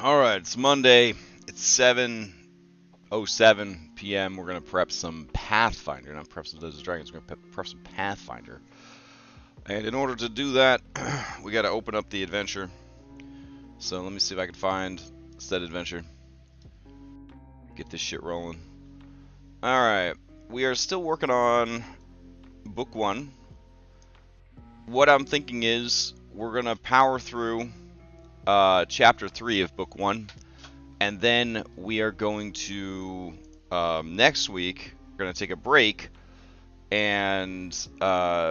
Alright, it's Monday. It's 7:07 p.m. We're going to prep some Pathfinder. Not prep some Dungeons & Dragons, we're going to prep some Pathfinder. And in order to do that, we got to open up the adventure. So let me see if I can find said adventure. Get this shit rolling. Alright, we are still working on Book 1. What I'm thinking is we're going to power through Chapter 3 of Book 1. And then we are going to, next week, we're going to take a break and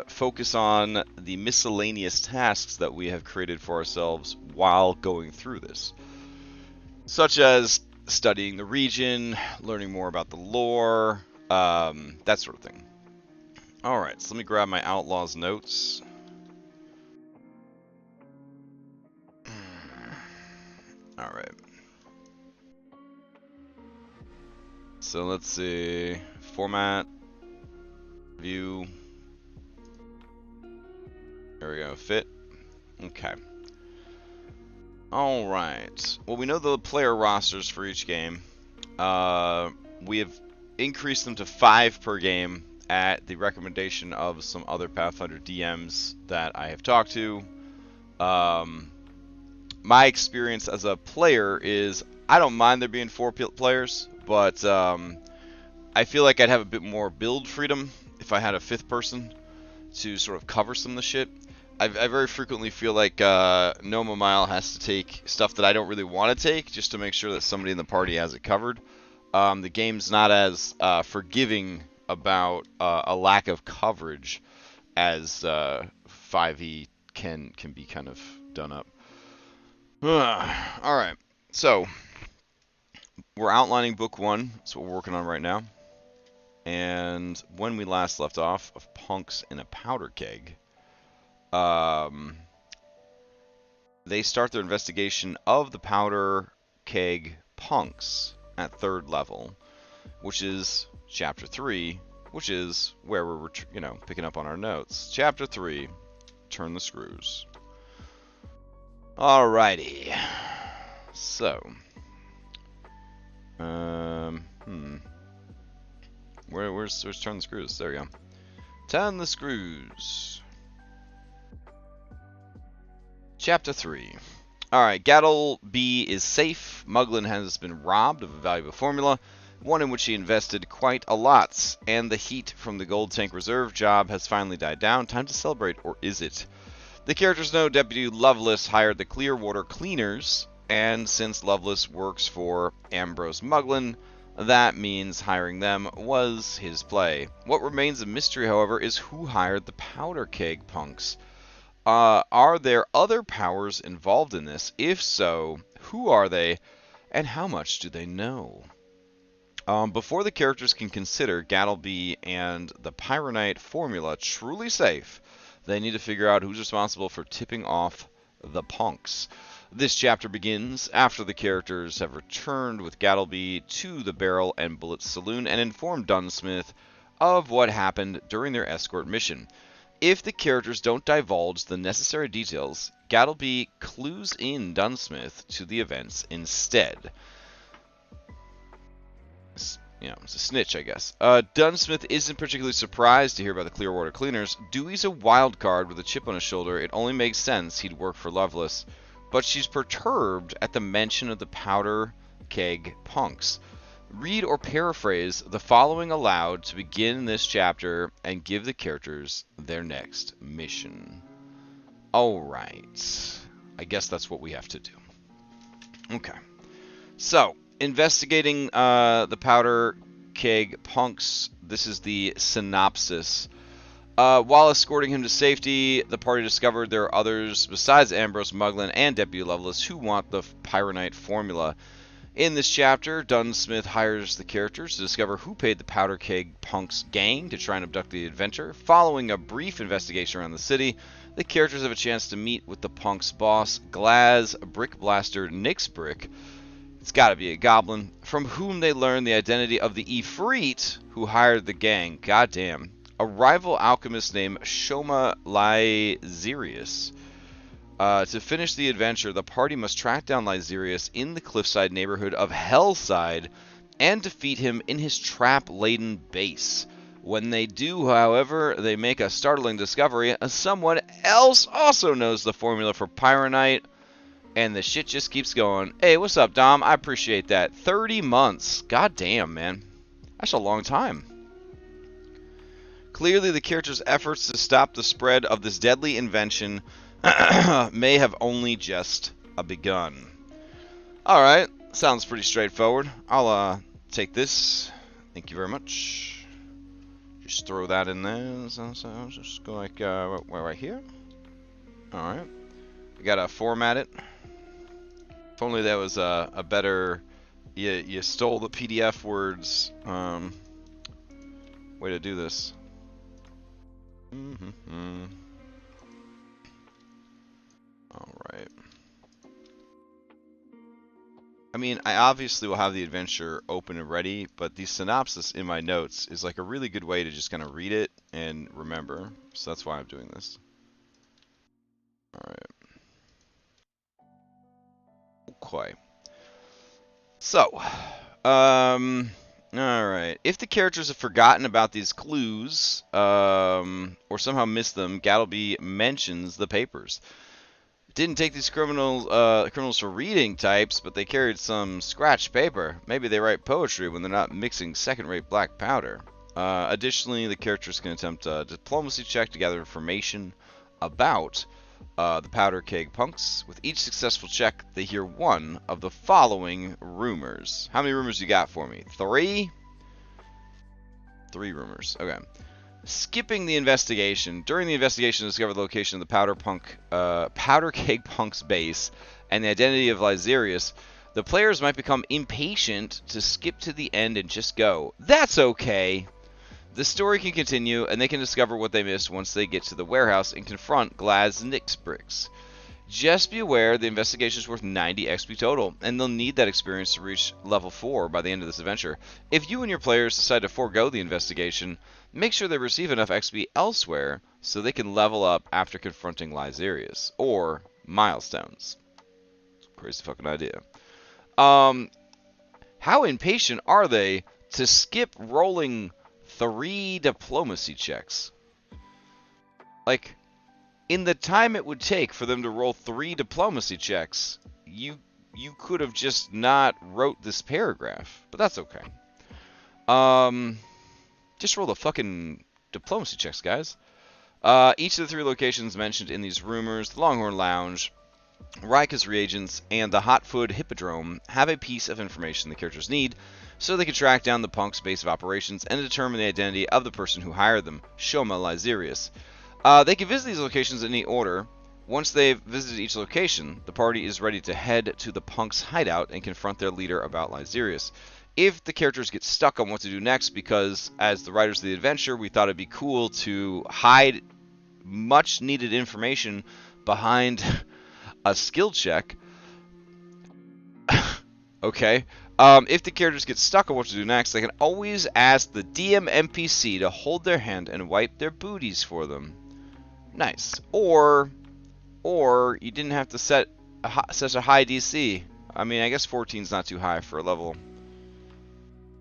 focus on the miscellaneous tasks that we have created for ourselves while going through this. Such as studying the region, learning more about the lore, that sort of thing. Alright, so let me grab my Outlaws notes. Alright. So let's see. Format. View. There we go. Fit. Okay. Alright. Well, we know the player rosters for each game. We have increased them to 5 per game at the recommendation of some other Pathfinder DMs that I have talked to. My experience as a player is I don't mind there being 4 players, but I feel like I'd have a bit more build freedom if I had a 5th person to sort of cover some of the shit. I very frequently feel like Noma Mile has to take stuff that I don't really want to take just to make sure that somebody in the party has it covered. The game's not as forgiving about a lack of coverage as 5e can be kind of done up. Alright, so we're outlining Book 1. That's what we're working on right now. And when we last left off of punks in a powder keg, they start their investigation of the powder keg punks at 3rd level, which is Chapter 3, which is where we're, picking up on our notes. Chapter 3, Turn the Screws. Alrighty. So, where's Turn the Screws? There we go. Turn the Screws. Chapter 3. Alright, Gattle B is safe. Muglin has been robbed of a valuable formula, one in which he invested quite a lot, and the heat from the gold tank reserve job has finally died down. Time to celebrate, or is it? The characters know Deputy Lovelace hired the Clearwater Cleaners, and since Lovelace works for Ambrose Muglin, that means hiring them was his play. What remains a mystery, however, is who hired the powder keg punks. Are there other powers involved in this? If so, who are they, and how much do they know? Before the characters can consider Gattleby and the Pyronite formula truly safe, they need to figure out who's responsible for tipping off the punks. This chapter begins after the characters have returned with Gattleby to the Barrel and Bullet Saloon and informed Dunsmith of what happened during their escort mission. If the characters don't divulge the necessary details, Gattleby clues in Dunsmith to the events instead. It's a snitch, I guess. Dunsmith isn't particularly surprised to hear about the Clearwater Cleaners. Dewey's a wild card with a chip on his shoulder. It only makes sense he'd work for Lovelace. But she's perturbed at the mention of the powder keg punks. Read or paraphrase the following aloud to begin this chapter and give the characters their next mission. Alright. I guess that's what we have to do. Okay. So, investigating the powder keg punks. This is the synopsis. While escorting him to safety, the party discovered there are others besides Ambrose Muglin and Deputy Lovelace who want the Pyronite formula. In this chapter, Dunsmith hires the characters to discover who paid the powder keg punks gang to try and abduct the adventurer. Following a brief investigation around the city, the characters have a chance to meet with the punks' boss, Glaz Brick Blaster Nixbrick. It's got to be a goblin, from whom they learn the identity of the Ifrit who hired the gang. Goddamn. A rival alchemist named Shoma Lyzerius. To finish the adventure, the party must track down Lysirius in the cliffside neighborhood of Hellside and defeat him in his trap-laden base. When they do, however, they make a startling discovery. Someone else also knows the formula for Pyronite, and the shit just keeps going. Hey, what's up, Dom? I appreciate that. 30 months. God damn, man. That's a long time. Clearly, the character's efforts to stop the spread of this deadly invention may have only just begun. Alright, sounds pretty straightforward. I'll take this. Thank you very much. Just throw that in there. So just go like right here. Alright. We gotta format it. If only that was a better... You stole the PDF words way to do this. Alright. I mean, I obviously will have the adventure open and ready, but the synopsis in my notes is like a really good way to just kind of read it and remember. So that's why I'm doing this. Alright. Okay. So, alright. If the characters have forgotten about these clues, or somehow missed them, Gattleby mentions the papers. Didn't take these criminals for reading types, but they carried some scratched paper. Maybe they write poetry when they're not mixing second-rate black powder. Additionally, the characters can attempt a diplomacy check to gather information about the powder keg punks. With each successful check, they hear one of the following rumors. How many rumors you got for me? 3? 3 rumors. Okay. Skipping the investigation. During the investigation, discover the location of the powder keg punk's base and the identity of Lysirius. The players might become impatient to skip to the end and just go. That's okay. The story can continue, and they can discover what they missed once they get to the warehouse and confront Glaz Nixbricks. Just be aware the investigation is worth 90 XP total, and they'll need that experience to reach level 4 by the end of this adventure. If you and your players decide to forego the investigation, make sure they receive enough XP elsewhere so they can level up after confronting Lysirius, or milestones. Crazy fucking idea. How impatient are they to skip rolling 3 diplomacy checks? Like, in the time it would take for them to roll 3 diplomacy checks, you could have just not wrote this paragraph. But that's okay. Just roll the fucking diplomacy checks, guys. Each of the 3 locations mentioned in these rumors, the Longhorn Lounge, Rika's Reagents, and the Hotfoot Hippodrome, have a piece of information the characters need so they can track down the punk's base of operations and determine the identity of the person who hired them, Shoma Lysirius. They can visit these locations in any order. Once they've visited each location, the party is ready to head to the punk's hideout and confront their leader about Lysirius. If the characters get stuck on what to do next, because as the writers of the adventure, we thought it'd be cool to hide much needed information behind a skill check. Okay. If the characters get stuck on what to do next, they can always ask the DM NPC to hold their hand and wipe their booties for them. Nice. Or you didn't have to set such a high DC. I mean, I guess 14 is not too high for a level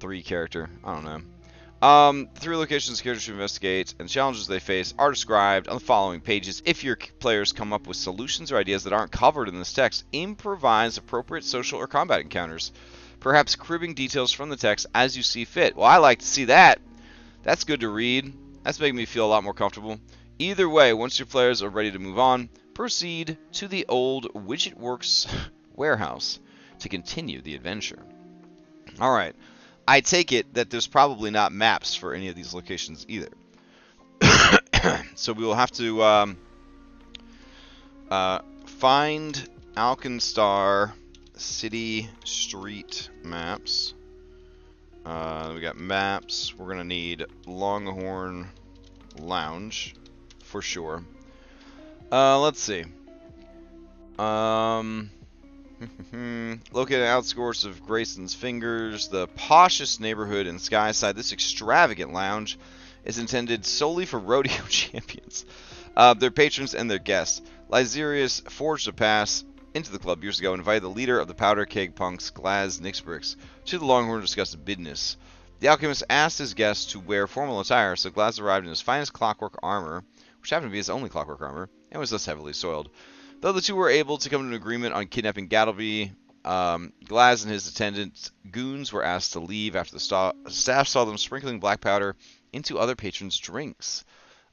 3 character. I don't know. 3 locations the characters should investigate and challenges they face are described on the following pages. If your players come up with solutions or ideas that aren't covered in this text, improvise appropriate social or combat encounters. Perhaps cribbing details from the text as you see fit. Well, I like to see that. That's good to read. That's making me feel a lot more comfortable. Either way, once your players are ready to move on, proceed to the old Widgetworks warehouse to continue the adventure. Alright. I take it that there's probably not maps for any of these locations either. So we will have to find Alkenstar city street maps. We got maps. We're gonna need Longhorn Lounge for sure. Let's see. Located outskirts of Grayson's Fingers, the poshest neighborhood in Skyside, this extravagant lounge is intended solely for rodeo champions, their patrons, and their guests. Lyserius forged a pass into the club years ago and invited the leader of the Powder Keg Punks, Glaz Nixbrix, to the Longhorn to discuss business. The alchemist asked his guests to wear formal attire, so Glaz arrived in his finest clockwork armor, which happened to be his only clockwork armor, and was thus heavily soiled. Though the two were able to come to an agreement on kidnapping Gattleby, Glaz and his attendant goons were asked to leave after the staff saw them sprinkling black powder into other patrons' drinks.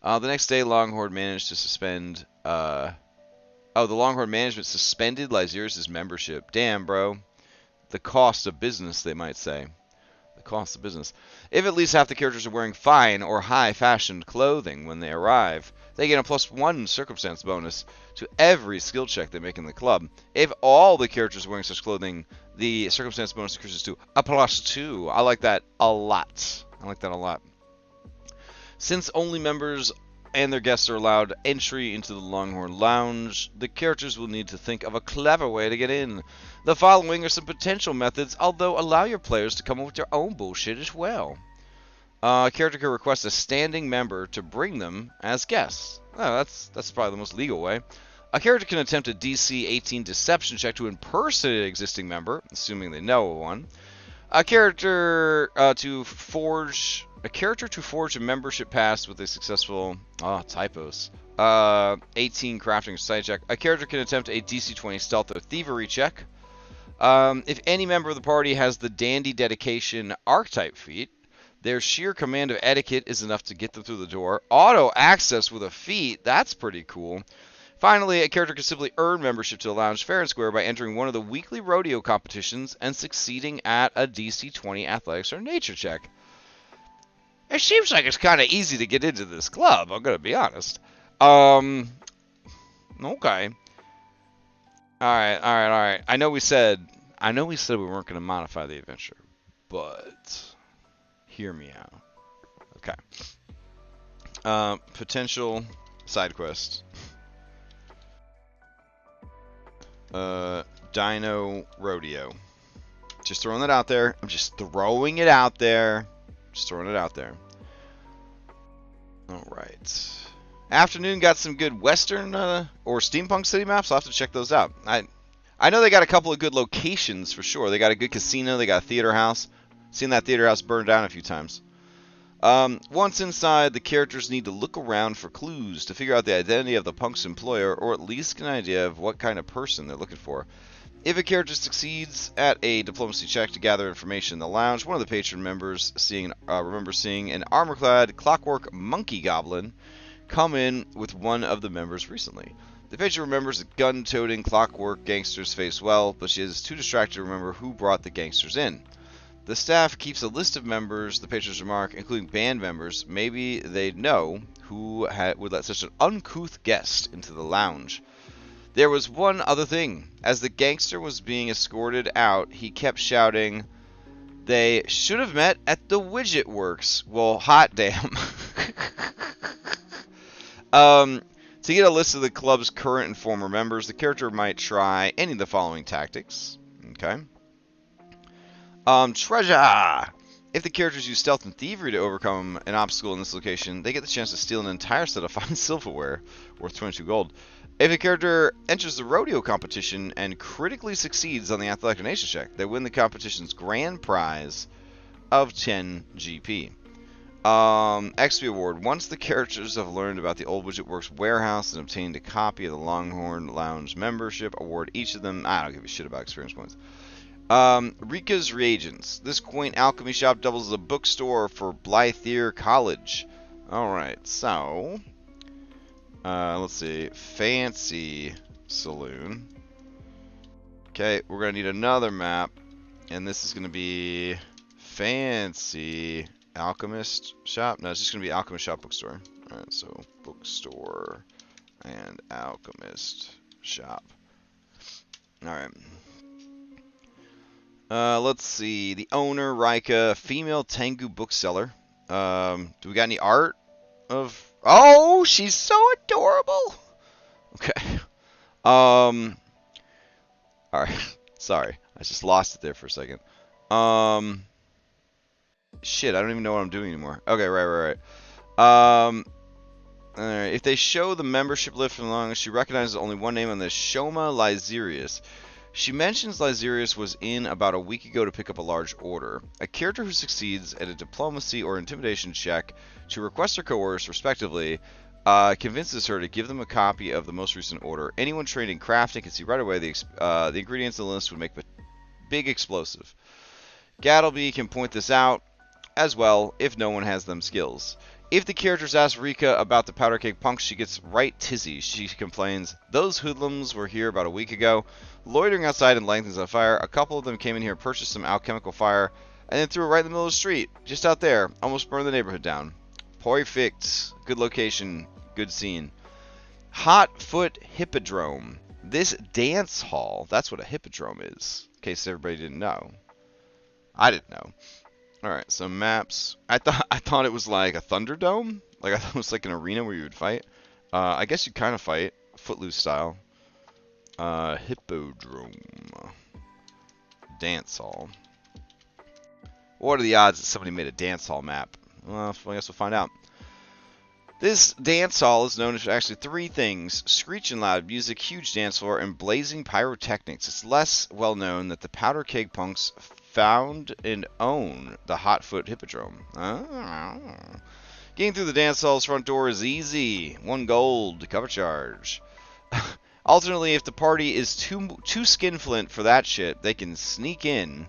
The next day, Longhorn managed to suspend... the Longhorn management suspended Lyserius' membership. Damn, bro. The cost of business, they might say. The cost of business. If at least half the characters are wearing fine or high-fashioned clothing when they arrive, they get a +1 circumstance bonus to every skill check they make in the club. If all the characters are wearing such clothing, the circumstance bonus increases to a +2. I like that a lot. I like that a lot. Since only members and their guests are allowed entry into the Longhorn Lounge, the characters will need to think of a clever way to get in. The following are some potential methods, although allow your players to come up with their own bullshit as well. A character can request a standing member to bring them as guests. Oh, that's probably the most legal way. A character can attempt a DC 18 deception check to impersonate an existing member, assuming they know one. A character to forge a membership pass with a successful 18 crafting or side check. A character can attempt a DC 20 stealth or thievery check. If any member of the party has the dandy dedication archetype feat, their sheer command of etiquette is enough to get them through the door. Auto access with a feat, that's pretty cool. Finally, a character can simply earn membership to the lounge fair and square by entering one of the weekly rodeo competitions and succeeding at a DC 20 athletics or nature check. It seems like it's kind of easy to get into this club, I'm going to be honest. Okay. Alright. I know we said we weren't going to modify the adventure, but hear me out. Okay. Potential side quest. Dino Rodeo. Just throwing that out there. I'm just throwing it out there. Alright. Afternoon got some good Western or Steampunk City maps. I'll have to check those out. I know they got a couple of good locations for sure. They got a good casino. They got a theater house. Seen that theater house burn down a few times. Once inside, the characters need to look around for clues to figure out the identity of the punk's employer, or at least get an idea of what kind of person they're looking for. If a character succeeds at a diplomacy check to gather information in the lounge, one of the patron members remembers seeing an armor-clad clockwork monkey goblin come in with one of the members recently. The patron remembers the gun-toting clockwork gangster's face well, but she is too distracted to remember who brought the gangsters in. The staff keeps a list of members, the patrons remark, including band members. Maybe they'd know who would let such an uncouth guest into the lounge. There was one other thing. As the gangster was being escorted out, he kept shouting, "They should have met at the Widget Works." Well, hot damn. To get a list of the club's current and former members, the character might try any of the following tactics. Okay. Treasure! If the characters use stealth and thievery to overcome an obstacle in this location, they get the chance to steal an entire set of fine silverware, worth 22 gold. If a character enters the rodeo competition and critically succeeds on the athletic nature check, they win the competition's grand prize of 10 GP. XP award. Once the characters have learned about the Old Widget Works warehouse and obtained a copy of the Longhorn Lounge membership, award each of them. I don't give a shit about experience points. Rika's Reagents. This quaint alchemy shop doubles as a bookstore for Blythier College. Alright, so let's see. Fancy Saloon. Okay, we're going to need another map. And this is going to be Fancy Alchemist Shop. No, it's just going to be Alchemist Shop Bookstore. Alright, so Bookstore and Alchemist Shop. Alright. Let's see. The owner, Rika, female Tengu bookseller. Do we got any art of... Oh, she's so adorable. Okay. Alright. Sorry. I just lost it there for a second. Shit, I don't even know what I'm doing anymore. Okay, right. If they show the membership list from long, she recognizes only one name on this, Shoma Lyserius. She mentions Lyserius was in about a week ago to pick up a large order. A character who succeeds at a diplomacy or intimidation check to request or coerce, respectively, convinces her to give them a copy of the most recent order. Anyone trained in crafting can see right away the ingredients in the list would make a big explosive. Gattleby can point this out as well if no one has them skills. If the characters ask Rika about the powder keg punks, she gets right tizzy. She complains, "Those hoodlums were here about a week ago, loitering outside in lanterns on fire. A couple of them came in here and purchased some alchemical fire, and then threw it right in the middle of the street, just out there. Almost burned the neighborhood down." Perfect. Good location. Good scene. Hot Foot Hippodrome. This dance hall, that's what a hippodrome is, in case everybody didn't know. I didn't know. Alright, so maps. I thought it was like a Thunderdome. Like, I thought it was like an arena where you would fight. I guess you kind of fight, Footloose style. Hippodrome. Dance hall. What are the odds that somebody made a dance hall map? Well, I guess we'll find out. This dance hall is known for actually three things: screeching loud music, huge dance floor, and blazing pyrotechnics. It's less well known that the powder keg punks found and own the Hotfoot Hippodrome. Getting through the dance hall's front door is easy. 1 gold, cover charge. Alternately, if the party is too skinflint for that shit, they can sneak in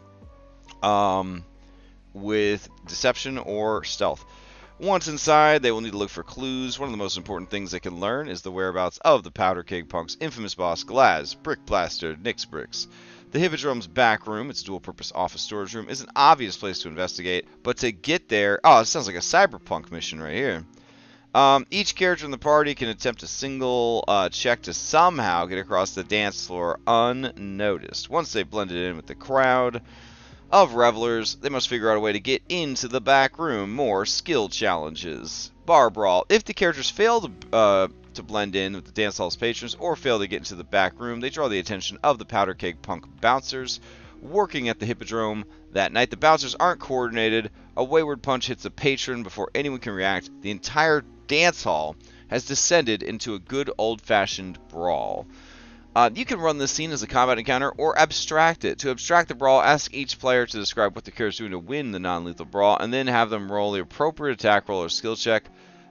with deception or stealth. Once inside, they will need to look for clues. One of the most important things they can learn is the whereabouts of the Powder Keg Punk's infamous boss, Glaz, Brick Blaster, Nix Bricks. The Hippodrome's back room, its dual-purpose office storage room, is an obvious place to investigate, but to get there... Oh, it sounds like a cyberpunk mission right here. Each character in the party can attempt a single check to somehow get across the dance floor unnoticed. Once they've blended in with the crowd of revelers, they must figure out a way to get into the back room. More skill challenges. Bar brawl. If the characters fail to blend in with the dance hall's patrons or fail to get into the back room, they draw the attention of the Powder Keg Punk bouncers working at the Hippodrome that night. The bouncers aren't coordinated. A wayward punch hits a patron before anyone can react. The entire dance hall has descended into a good old-fashioned brawl. You can run this scene as a combat encounter or abstract it. To abstract the brawl, ask each player to describe what the character is doing to win the non-lethal brawl, and then have them roll the appropriate attack roll or skill check.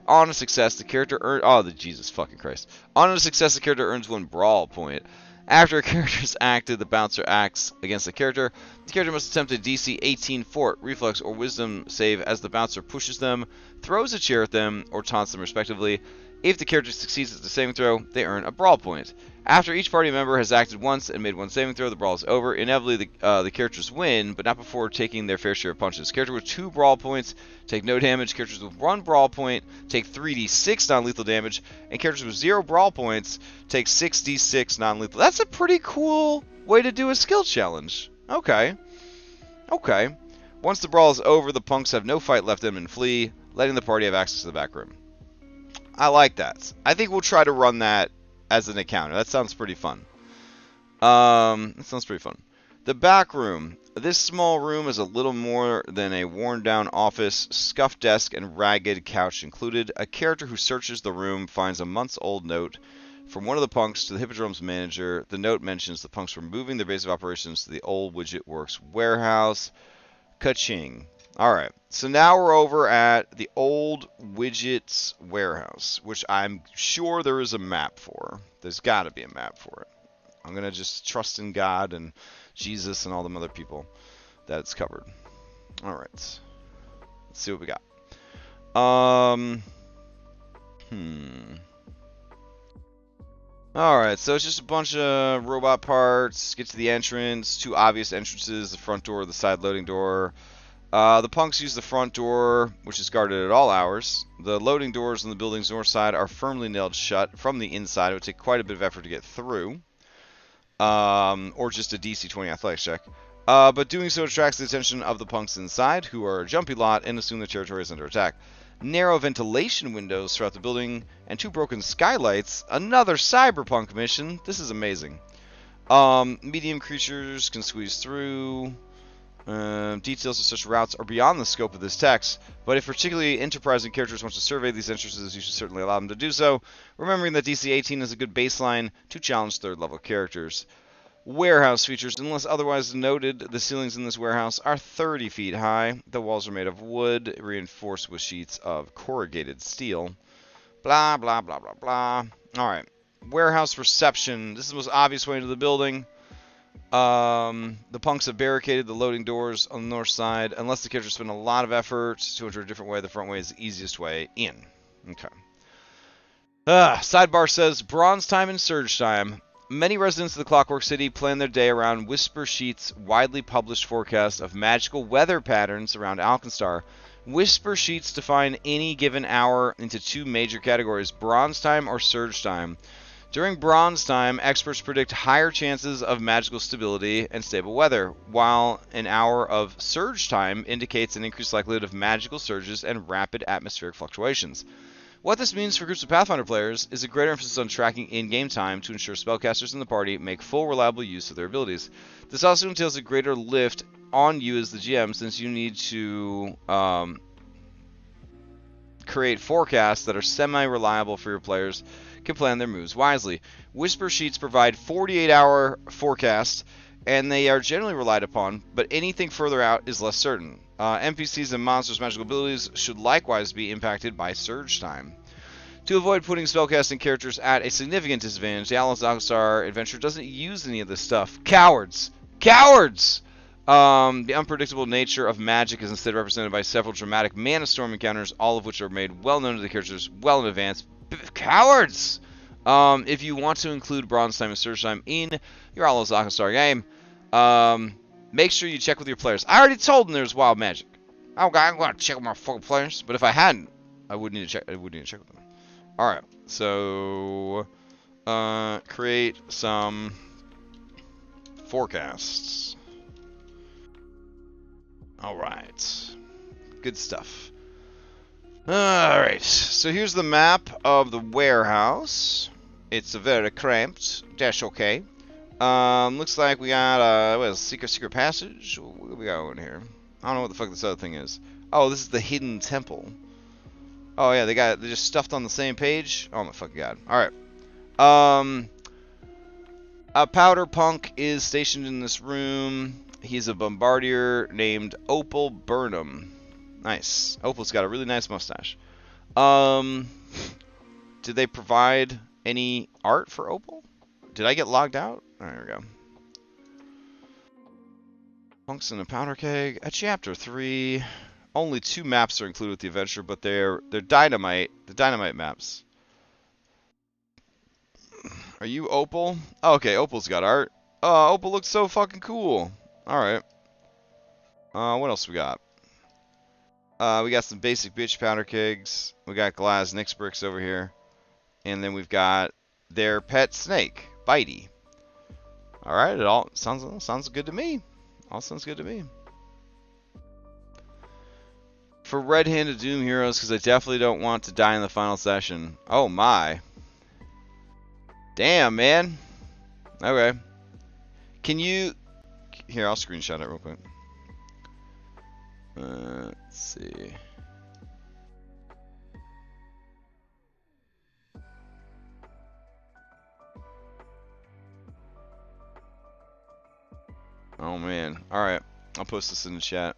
On a success, the character earns... Oh, Jesus fucking Christ. On a success, the character earns 1 brawl point. After a character is acted, the bouncer acts against the character. The character must attempt a DC 18 fort, reflex, or wisdom save as the bouncer pushes them, throws a chair at them, or taunts them respectively. If the character succeeds at the saving throw, they earn a brawl point. After each party member has acted once and made 1 saving throw, the brawl is over. Inevitably, the characters win, but not before taking their fair share of punches. Characters with 2 brawl points take no damage. Characters with 1 brawl point take 3d6 non-lethal damage. And characters with 0 brawl points take 6d6 non-lethal. That's a pretty cool way to do a skill challenge. Okay. Okay. Once the brawl is over, the punks have no fight left in them and flee, letting the party have access to the back room. I like that. I think we'll try to run that as an encounter. That sounds pretty fun. The back room. This small room is a little more than a worn-down office, scuffed desk, and ragged couch included. A character who searches the room finds a months-old note from one of the punks to the Hippodrome's manager. The note mentions the punks were moving their base of operations to the old Widget Works warehouse. Ka-ching. Alright, so now we're over at the old Widgets warehouse, which I'm sure there is a map for. There's got to be a map for it. I'm going to just trust in God and Jesus and all them other people that it's covered. Alright, let's see what we got. Alright, so it's just a bunch of robot parts. Get to the entrance. 2 obvious entrances, the front door, the side loading door. The punks use the front door, which is guarded at all hours. The loading doors on the building's north side are firmly nailed shut from the inside. It would take quite a bit of effort to get through. Or just a DC 20 athletics check. But doing so attracts the attention of the punks inside, who are a jumpy lot and assume their territory is under attack. Narrow ventilation windows throughout the building, and 2 broken skylights. Another cyberpunk mission. This is amazing. Medium creatures can squeeze through. Details of such routes are beyond the scope of this text, but if particularly enterprising characters want to survey these entrances, you should certainly allow them to do so, remembering that DC 18 is a good baseline to challenge third-level characters. Warehouse features. Unless otherwise noted, the ceilings in this warehouse are 30 feet high. The walls are made of wood, reinforced with sheets of corrugated steel. Blah, blah, blah, blah, blah. Alright. Warehouse reception. This is the most obvious way into the building. The punks have barricaded the loading doors on the north side. Unless the characters spend a lot of effort to enter a different way, the front way is the easiest way in. Okay. Sidebar says, Bronze time and Surge time. Many residents of the Clockwork City plan their day around Whisper Sheet's widely published forecast of magical weather patterns around Alkenstar. Whisper Sheets define any given hour into two major categories, Bronze time or Surge time. During Bronze time, experts predict higher chances of magical stability and stable weather, while an hour of Surge time indicates an increased likelihood of magical surges and rapid atmospheric fluctuations. What this means for groups of Pathfinder players is a greater emphasis on tracking in-game time to ensure spellcasters in the party make full, reliable use of their abilities. This also entails a greater lift on you as the GM, since you need to create forecasts that are semi-reliable for your players can plan their moves wisely. Whisper Sheets provide 48-hour forecasts, and they are generally relied upon, but anything further out is less certain. NPCs and monsters' magical abilities should likewise be impacted by Surge time. To avoid putting spellcasting characters at a significant disadvantage, the Outlaws Alkenstar adventure doesn't use any of this stuff. Cowards! Cowards! The unpredictable nature of magic is instead represented by several dramatic Mana Storm encounters, all of which are made well known to the characters well in advance. Cowards! If you want to include Bronze time and Surge time in your Outlaws Alkenstar game, make sure you check with your players. I already told them there's wild magic. Okay, I'm going to check with my fucking players. But if I hadn't, I wouldn't need to check. I wouldn't need to check with them. All right. So, create some forecasts. All right. Good stuff. All right. So here's the map of the warehouse. It's a very cramped. That's okay. Looks like we got what is secret passage? What do we got in here? I don't know what the fuck this other thing is. Oh, this is the hidden temple. Oh yeah, they just stuffed on the same page. Oh my fucking god! All right. A powder punk is stationed in this room. He's a bombardier named Opal Burnham. Nice. Opal's got a really nice mustache. Did they provide any art for Opal? Did I get logged out? Oh, there we go. Punks in a powder keg. At chapter 3, only 2 maps are included with the adventure, but they're dynamite. The dynamite maps. Are you Opal? Oh, okay, Opal's got art. Oh, Opal looks so fucking cool. All right. What else we got? We got some basic bitch powder kegs. We got glass Nyx bricks over here, and then we've got their pet snake, Bitey. All right, it all sounds good to me. All sounds good to me. For red-handed Doom heroes, because I definitely don't want to die in the final session. Oh my. Damn, man. Okay. Can you... Here, I'll screenshot it real quick. Let's see. Oh man. Alright. I'll post this in the chat.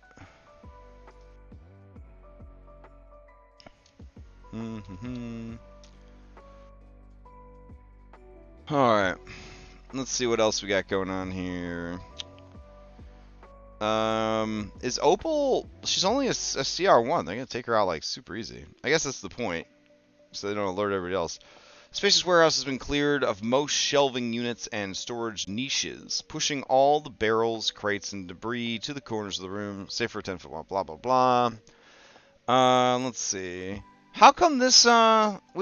Alright. Let's see what else we got going on here. Is Opal... She's only a CR1. They're going to take her out, like, super easy. I guess that's the point. So they don't alert everybody else. Spacious warehouse has been cleared of most shelving units and storage niches, pushing all the barrels, crates, and debris to the corners of the room, safe for 10 foot, blah, blah, blah. Let's see. How come this, we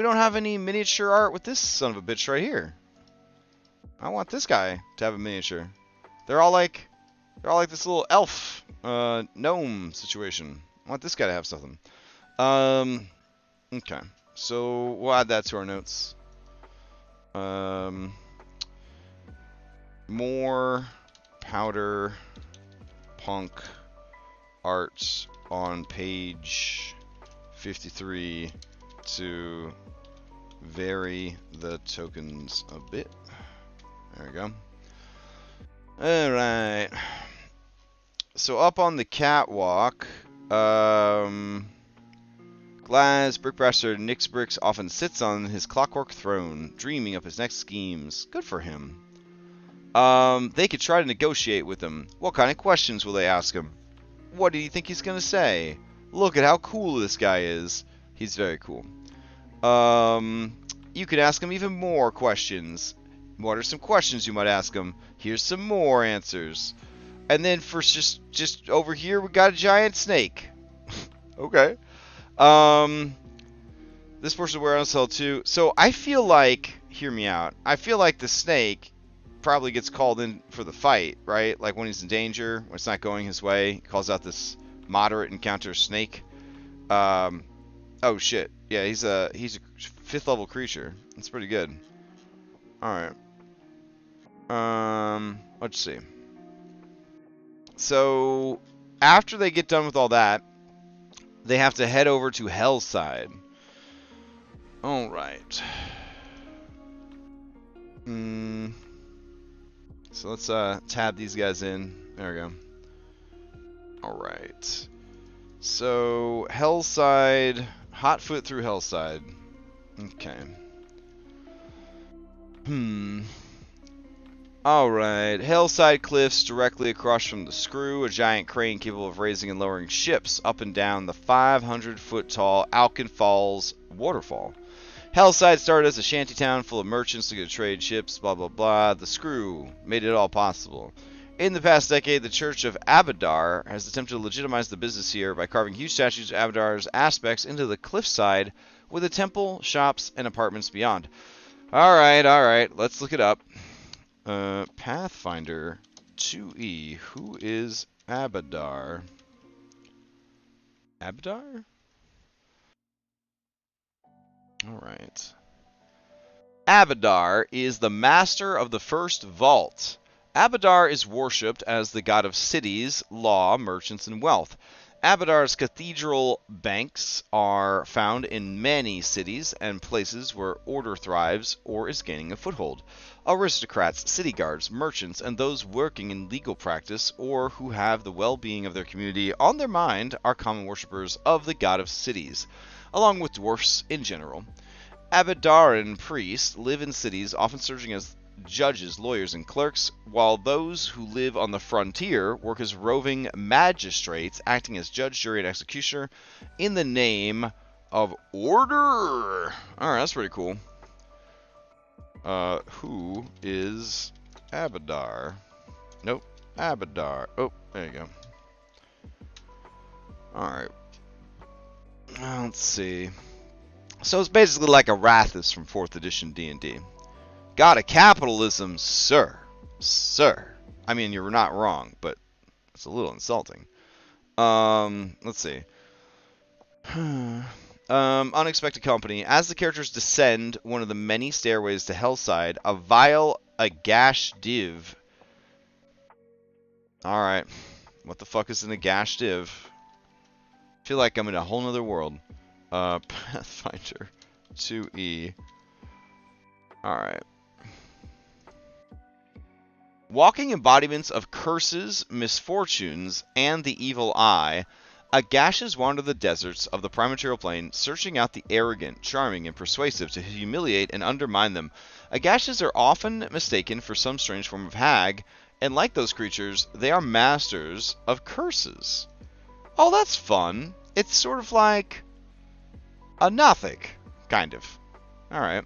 don't have any miniature art with this son of a bitch right here? I want this guy to have a miniature. They're all like this little elf, gnome situation. I want this guy to have something. Okay. So, we'll add that to our notes. More powder punk art on page 53 to vary the tokens a bit. There we go. Alright. So up on the catwalk, Glass Brickbuster Nix Bricks often sits on his clockwork throne, dreaming up his next schemes. Good for him. They could try to negotiate with him. What kind of questions will they ask him? What do you think he's gonna say? Look at how cool this guy is. He's very cool. You could ask him even more questions. What are some questions you might ask him? Here's some more answers. And then for just over here, we got a giant snake. Okay. This portion where I'll sell too. So I feel like, hear me out. I feel like the snake probably gets called in for the fight, right? Like when he's in danger, when it's not going his way, he calls out this moderate encounter snake. Oh shit. Yeah, he's a 5th level creature. That's pretty good. All right. Let's see. So after they get done with all that, they have to head over to Hellside. All right. So let's tab these guys in. There we go. All right. So Hellside, Hotfoot through Hellside. Okay. Alright, Hellside Cliffs directly across from the Screw, a giant crane capable of raising and lowering ships up and down the 500-foot tall Alkenstar waterfall. Hellside started as a shantytown full of merchants to go trade ships, blah blah blah. The Screw made it all possible. In the past decade, the Church of Abadar has attempted to legitimize the business here by carving huge statues of Abadar's aspects into the cliffside with a temple, shops, and apartments beyond. Alright, let's look it up. Pathfinder 2E. Who is Abadar? Abadar? Alright. Abadar is the master of the first vault. Abadar is worshipped as the god of cities, law, merchants, and wealth. Abadar's cathedral banks are found in many cities and places where order thrives or is gaining a foothold. Aristocrats, city guards, merchants, and those working in legal practice or who have the well-being of their community on their mind are common worshippers of the god of cities, along with dwarfs in general. Abadaran priests live in cities, often serving as judges, lawyers, and clerks, while those who live on the frontier work as roving magistrates, acting as judge, jury, and executioner in the name of order. Alright, that's pretty cool. Who is Abadar? Nope, Abadar. Oh, there you go. Alright. Let's see. So it's basically like a Rathus from 4th edition D&D. God of capitalism, sir. Sir. I mean, you're not wrong, but it's a little insulting. Let's see. Unexpected company. As the characters descend one of the many stairways to Hellside, a vile Agash div. Alright. What the fuck is an Agash div? I feel like I'm in a whole nother world. Pathfinder 2E. Alright. Walking embodiments of curses, misfortunes, and the evil eye, Agashes wander the deserts of the Primaterial Plane, searching out the arrogant, charming, and persuasive to humiliate and undermine them. Agashes are often mistaken for some strange form of hag, and like those creatures, they are masters of curses. Oh, that's fun. It's sort of like a Nothic, kind of. Alright.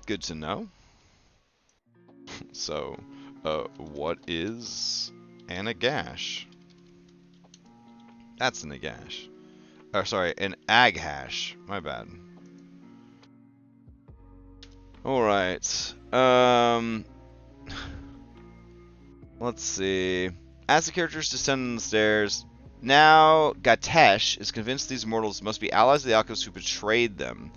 Good to know. So, what is an Agash? That's an Agash. Oh, sorry, an Aghash. My bad. Alright. Let's see. As the characters descend the stairs, now Gatesh is convinced these mortals must be allies of the Alkos who betrayed them.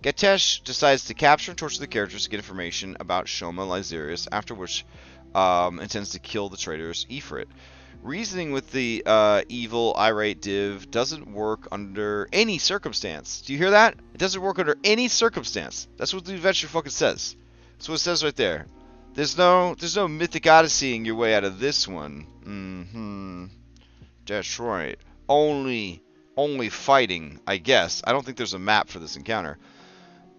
Gatesh decides to capture and torture the characters to get information about Shoma Lyserius, after which intends to kill the traitorous Ifrit. Reasoning with the evil, irate div doesn't work under any circumstance. Do you hear that? It doesn't work under any circumstance. That's what the adventure fucking says. That's what it says right there. There's no mythic odysseying your way out of this one. That's right. Only fighting, I guess. I don't think there's a map for this encounter.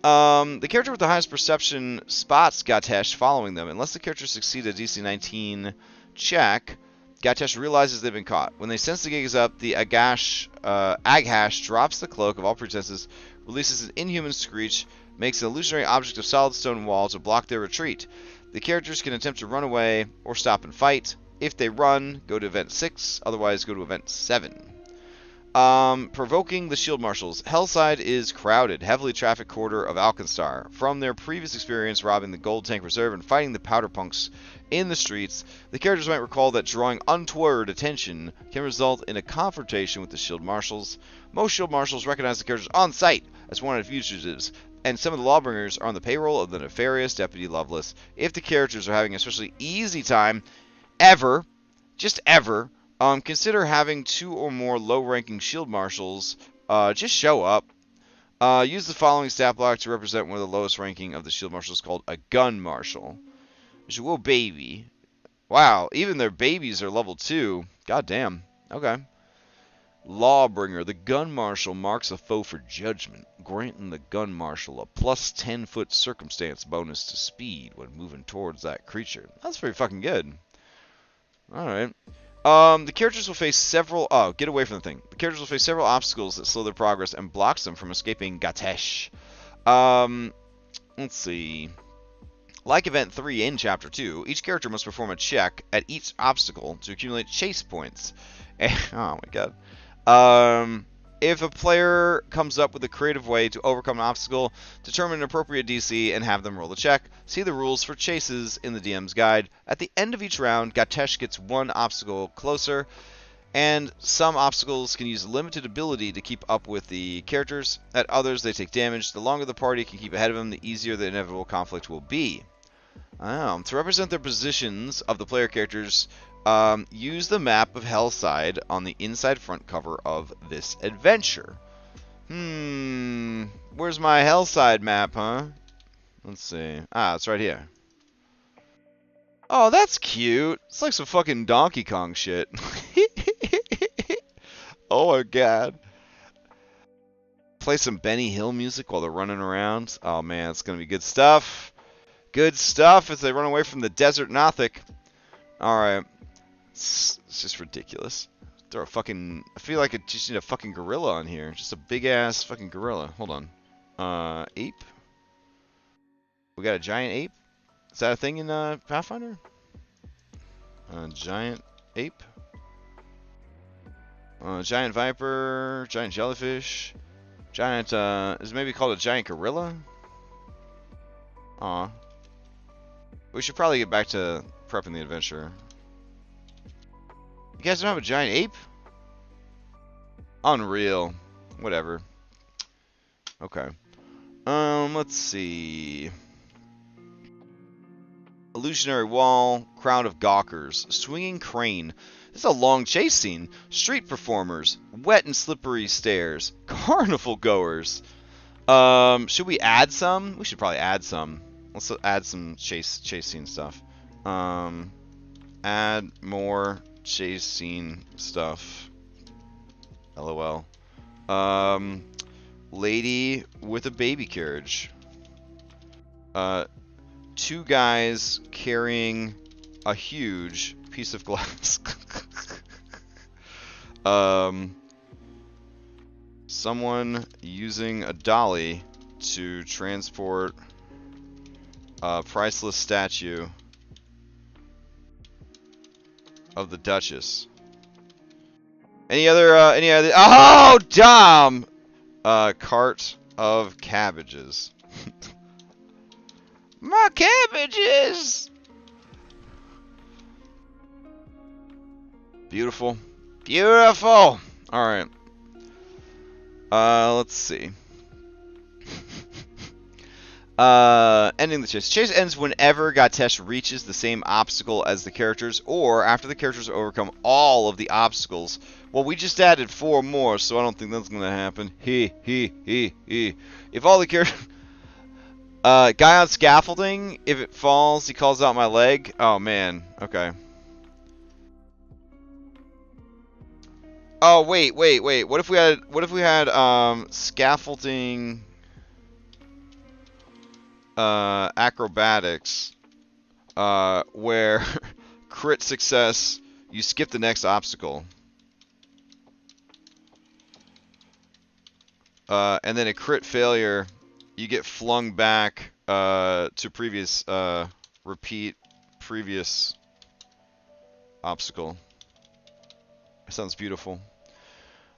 The character with the highest perception spots Gatesh following them. Unless the character succeeds a DC 19 check, Gatesh realizes they've been caught. When they sense the gig is up, the Aghash drops the cloak of all pretenses, releases an inhuman screech, makes an illusionary object of solid stone wall to block their retreat. The characters can attempt to run away or stop and fight. If they run, go to event 6, otherwise go to event 7. Provoking the Shield Marshals. Hellside is crowded, heavily trafficked quarter of Alkenstar. From their previous experience robbing the Gold Tank Reserve and fighting the Powder Punks in the streets, the characters might recall that drawing untoward attention can result in a confrontation with the Shield Marshals. Most Shield Marshals recognize the characters on sight as wanted fugitives, and some of the Lawbringers are on the payroll of the nefarious Deputy Lovelace. If the characters are having an especially easy time, ever, just ever, consider having 2 or more low-ranking Shield Marshals just show up. Use the following stat block to represent one of the lowest ranking of the Shield Marshals, called a Gun Marshal. There's a little baby. Wow, even their babies are level 2. God damn. Okay. Lawbringer. The Gun Marshal marks a foe for judgment, granting the Gun Marshal a plus 10-foot circumstance bonus to speed when moving towards that creature. That's pretty fucking good. Alright. The characters will face several... Oh, get away from the thing. The characters will face several obstacles that slow their progress and blocks them from escaping Gatesh. Let's see. Like Event 3 in Chapter 2, each character must perform a check at each obstacle to accumulate chase points. Oh my god. If a player comes up with a creative way to overcome an obstacle, determine an appropriate DC and have them roll the check. See the rules for chases in the DM's guide. At the end of each round, Gatesh gets 1 obstacle closer, and some obstacles can use limited ability to keep up with the characters. At others, they take damage. The longer the party can keep ahead of them, the easier the inevitable conflict will be. To represent their positions of the player characters, use the map of Hellside on the inside front cover of this adventure. Where's my Hellside map, huh? Let's see. Ah, it's right here. Oh, that's cute. It's like some fucking Donkey Kong shit. Oh my god. Play some Benny Hill music while they're running around. Oh man, it's gonna be good stuff. Good stuff as they run away from the Desert Nothic. Alright. It's just ridiculous. Throw a fucking... I feel like I just need a fucking gorilla on here. Just a big-ass fucking gorilla. Hold on. Ape? We got a giant ape? Is that a thing in Pathfinder? Giant ape? Giant viper? Giant jellyfish? Giant, is it maybe called a giant gorilla? Aw. We should probably get back to prepping the adventure. You guys don't have a giant ape? Unreal. Whatever. Okay. Let's see. Illusionary wall, crowd of gawkers, swinging crane. This is a long chase scene. Street performers, wet and slippery stairs, carnival goers. Should we add some? We should probably add some. Let's add some chase scene stuff. Add more chase scene stuff. LOL. Lady with a baby carriage. 2 guys carrying a huge piece of glass. Someone using a dolly to transport a priceless statue of the Duchess. Any other, oh, Dom! Cart of cabbages. My cabbages! Beautiful. Beautiful! Alright. Let's see. Ending the chase. Chase ends whenever Gatesh reaches the same obstacle as the characters, or after the characters overcome all of the obstacles. Well, we just added 4 more, so I don't think that's gonna happen. He. If all the characters... guy on scaffolding, if it falls, he calls out my leg. Oh, man. Okay. Oh, wait. What if we had scaffolding... acrobatics, where crit success, you skip the next obstacle. And then a crit failure, you get flung back to previous, repeat previous obstacle. That sounds beautiful.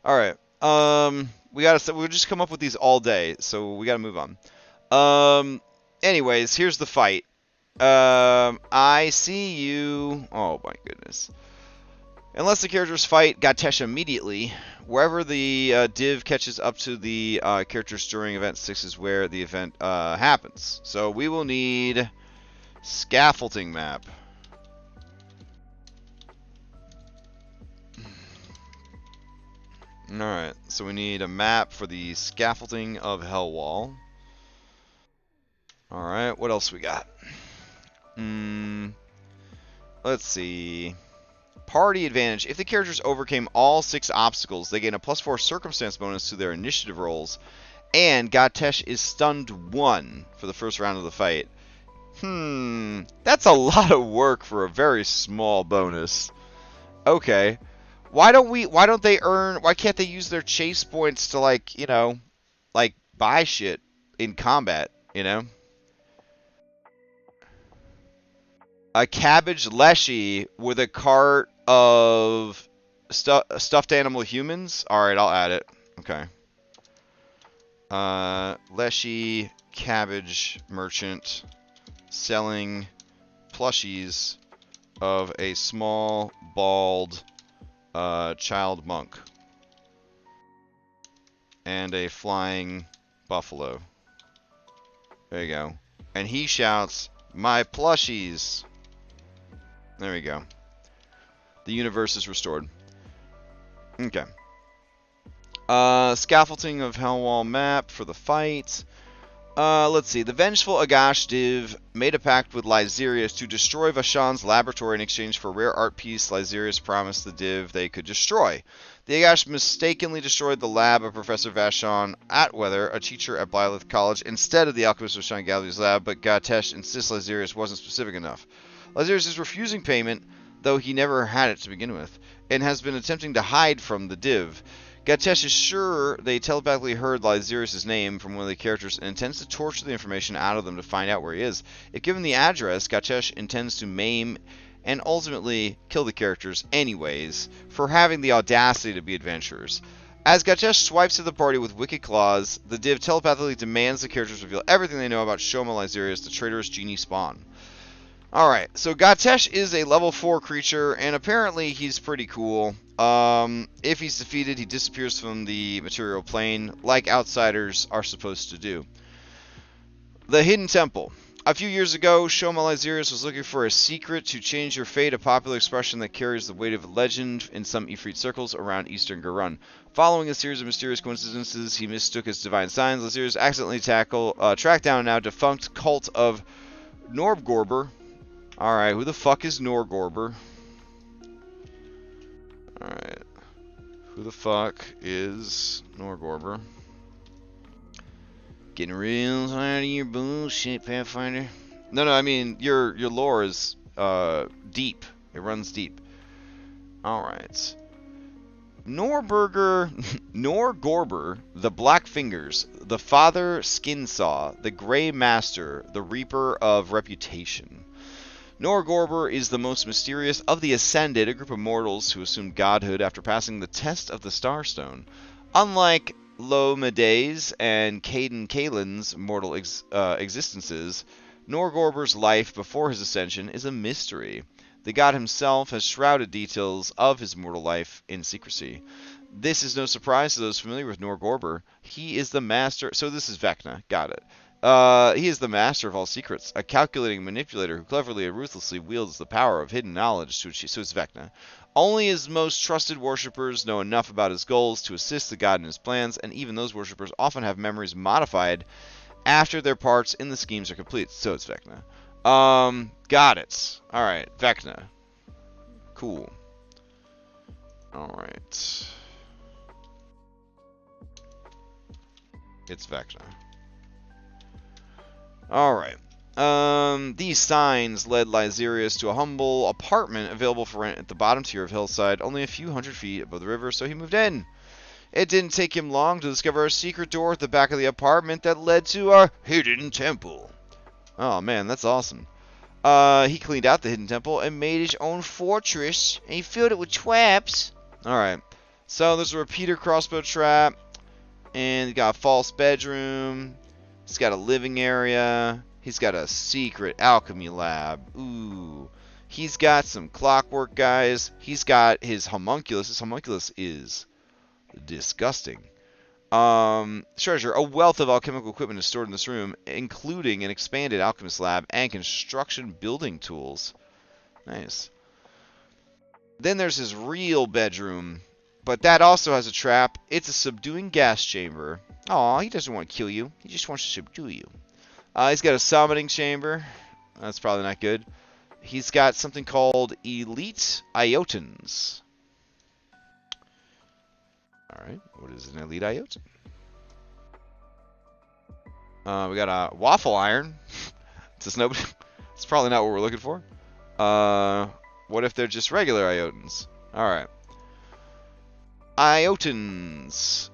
Alright, we'll just come up with these all day, so we gotta move on. Anyways, here's the fight. I see you... Oh my goodness. Unless the characters fight Gatesh immediately, wherever the div catches up to the characters during event 6 is where the event happens. So we will need scaffolding map. Alright, so we need a map for the scaffolding of Hellwall. Alright, what else we got? Let's see. Party advantage. If the characters overcame all 6 obstacles, they gain a +4 circumstance bonus to their initiative rolls. And Gatesh is stunned 1 for the first round of the fight. That's a lot of work for a very small bonus. Okay. Why can't they use their chase points to, like, you know, like, buy shit in combat, you know? A cabbage leshy with a cart of stuffed animal humans? Alright, I'll add it. Okay. Leshy cabbage merchant selling plushies of a small, bald child monk. And a flying buffalo. There you go. And he shouts, "My plushies!" There we go. The universe is restored. Okay. Scaffolding of Hellwall map for the fight. Let's see. The vengeful Agash div made a pact with Lyserius to destroy Vashan's laboratory in exchange for a rare art piece Lyserius promised the div they could destroy. The Agash mistakenly destroyed the lab of Professor Vashon Atweather, a teacher at Blythe College, instead of the alchemist Vashan Galli's lab, but Gatesh insists Lyserius wasn't specific enough. Lyserius is refusing payment, though he never had it to begin with, and has been attempting to hide from the div. Gatesh is sure they telepathically heard Lyserius' name from one of the characters and intends to torture the information out of them to find out where he is. If given the address, Gatesh intends to maim and ultimately kill the characters anyways, for having the audacity to be adventurers. As Gatesh swipes to the party with wicked claws, the div telepathically demands the characters reveal everything they know about Shoma Lyserius, the traitorous genie spawn. Alright, so Gatesh is a level 4 creature, and apparently he's pretty cool. If he's defeated, he disappears from the material plane, like outsiders are supposed to do. The Hidden Temple. A few years ago, Shoma Lyserius was looking for a secret to change your fate, a popular expression that carries the weight of legend in some Ifrit circles around Eastern Garun. Following a series of mysterious coincidences he mistook as divine signs, Lyserius accidentally tracked down a now defunct cult of Norgorber. Alright, who the fuck is Norgorber? Alright. Who the fuck is Norgorber? Getting real tired of your bullshit, Pathfinder. No, I mean, your lore is deep. It runs deep. Alright. Norgorber, the Black Fingers, the Father Skinsaw, the Grey Master, the Reaper of Reputation. Norgorber is the most mysterious of the Ascended, a group of mortals who assumed godhood after passing the test of the Starstone. Unlike Lomedes and Caden Kalen's mortal existences, Norgorber's life before his ascension is a mystery. The god himself has shrouded details of his mortal life in secrecy. This is no surprise to those familiar with Norgorber. He is the master... So this is Vecna. Got it. He is the master of all secrets, a calculating manipulator who cleverly and ruthlessly wields the power of hidden knowledge to achieve. So it's Vecna. Only his most trusted worshippers know enough about his goals to assist the god in his plans, and even those worshippers often have memories modified after their parts in the schemes are complete. So it's Vecna. Got it. Alright, Vecna. Cool. Alright. It's Vecna. Alright. These signs led Lyserius to a humble apartment available for rent at the bottom tier of Hillside, only a few hundred feet above the river, so he moved in. It didn't take him long to discover a secret door at the back of the apartment that led to a hidden temple. Oh man, that's awesome. He cleaned out the hidden temple and made his own fortress, and he filled it with traps. Alright, so there's a repeater crossbow trap, and he's got a false bedroom. He's got a living area. He's got a secret alchemy lab. Ooh. He's got some clockwork, guys. He's got his homunculus. His homunculus is disgusting. Treasure. A wealth of alchemical equipment is stored in this room, including an expanded alchemist lab and construction building tools. Nice. Then there's his real bedroom, but that also has a trap. It's a subduing gas chamber. Aw, he doesn't want to kill you. He just wants to subdue you. He's got a summoning chamber. That's probably not good. He's got something called Elite Iotans. Alright, what is an Elite Iotan? We got a waffle iron. It's probably not what we're looking for. What if they're just regular Iotans? Alright. Iotans.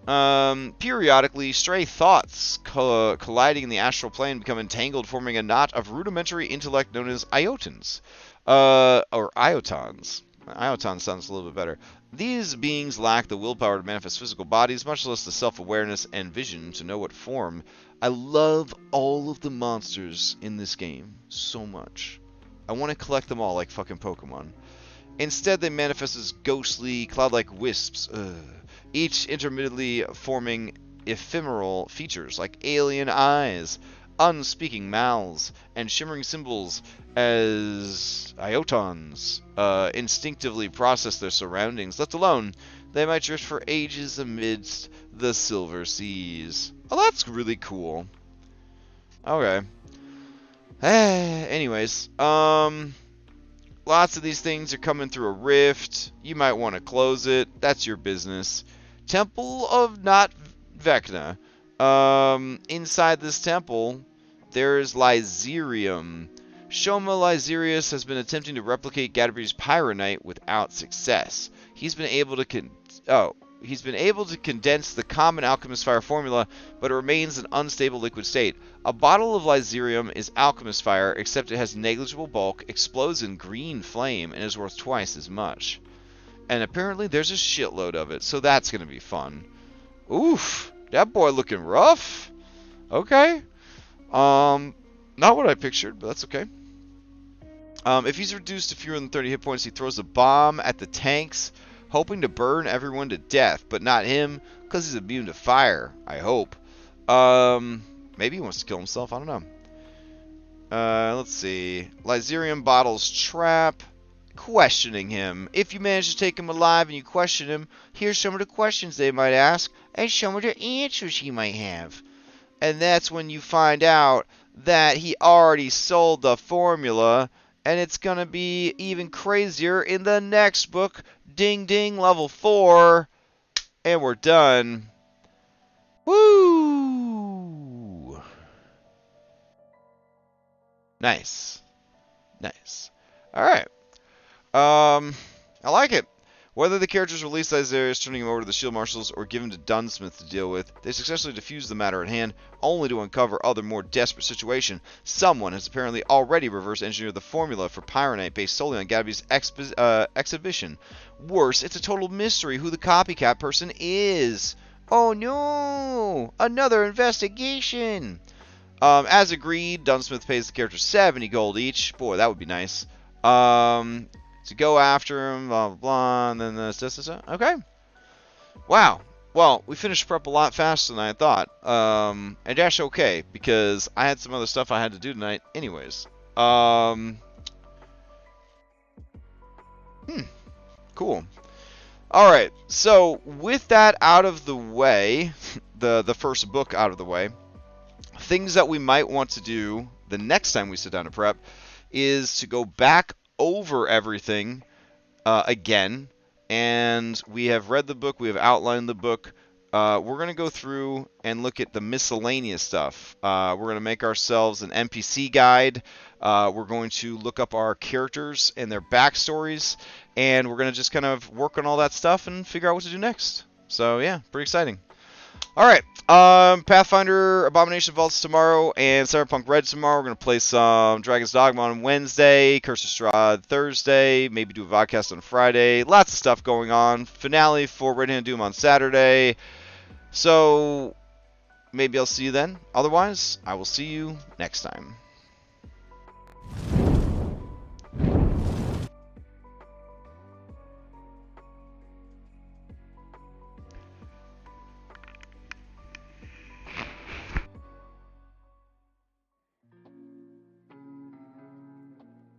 Periodically, stray thoughts colliding in the astral plane become entangled, forming a knot of rudimentary intellect known as Iotans. Or Iotans. Iotan sounds a little bit better. These beings lack the willpower to manifest physical bodies, much less the self-awareness and vision to know what form. I love all of the monsters in this game so much. I want to collect them all like fucking Pokemon. Instead, they manifest as ghostly, cloud-like wisps, each intermittently forming ephemeral features like alien eyes, unspeaking mouths, and shimmering symbols as Iotans instinctively process their surroundings. Left alone, they might drift for ages amidst the silver seas. Oh, that's really cool. Okay. Anyways, lots of these things are coming through a rift. You might want to close it. That's your business. Temple of Not Vecna. Inside this temple, there's Lyserium. Shoma Lyserius has been attempting to replicate Gadabree's Pyronite without success. He's been able to condense the common alchemist fire formula, but it remains an unstable liquid state. A bottle of Lyserium is alchemist fire, except it has negligible bulk, explodes in green flame, and is worth twice as much. And apparently there's a shitload of it, so that's going to be fun. Oof, that boy looking rough. Okay. Not what I pictured, but that's okay. If he's reduced to fewer than 30 hit points, he throws a bomb at the tanks, hoping to burn everyone to death, but not him, because he's immune to fire, I hope. Maybe he wants to kill himself, I don't know. Let's see. Lyserium bottles trap. Questioning him. If you manage to take him alive and you question him, here's some of the questions they might ask, and some of the answers he might have. And that's when you find out that he already sold the formula, and it's going to be even crazier in the next book. Ding ding, level 4. And we're done. Woo! Nice. Nice. Alright. I like it. Whether the characters released Lyserius, turning him over to the Shield Marshals, or given to Dunsmith to deal with, they successfully defuse the matter at hand, only to uncover other more desperate situation. Someone has apparently already reverse engineered the formula for Pyronite based solely on Gadabree's exhibition. Worse, it's a total mystery who the copycat person is. Oh no! Another investigation! As agreed, Dunsmith pays the characters 70 gold each. Boy, that would be nice. To go after him, blah, blah, blah, and then this. Okay. Wow. Well, we finished prep a lot faster than I thought. And that's okay, because I had some other stuff I had to do tonight anyways. Cool. Alright, so with that out of the way, the first book out of the way, things that we might want to do the next time we sit down to prep is to go back over everything again. And we have read the book, we have outlined the book. We're going to go through and look at the miscellaneous stuff. We're going to make ourselves an NPC guide. We're going to look up our characters and their backstories. And we're going to just kind of work on all that stuff and figure out what to do next. So yeah, pretty exciting. Alright, Pathfinder Abomination Vaults tomorrow, and Cyberpunk Red tomorrow. We're going to play some Dragon's Dogma on Wednesday, Curse of Strahd Thursday, maybe do a vodcast on Friday. Lots of stuff going on. Finale for Red Hand Doom on Saturday. So, maybe I'll see you then. Otherwise, I will see you next time.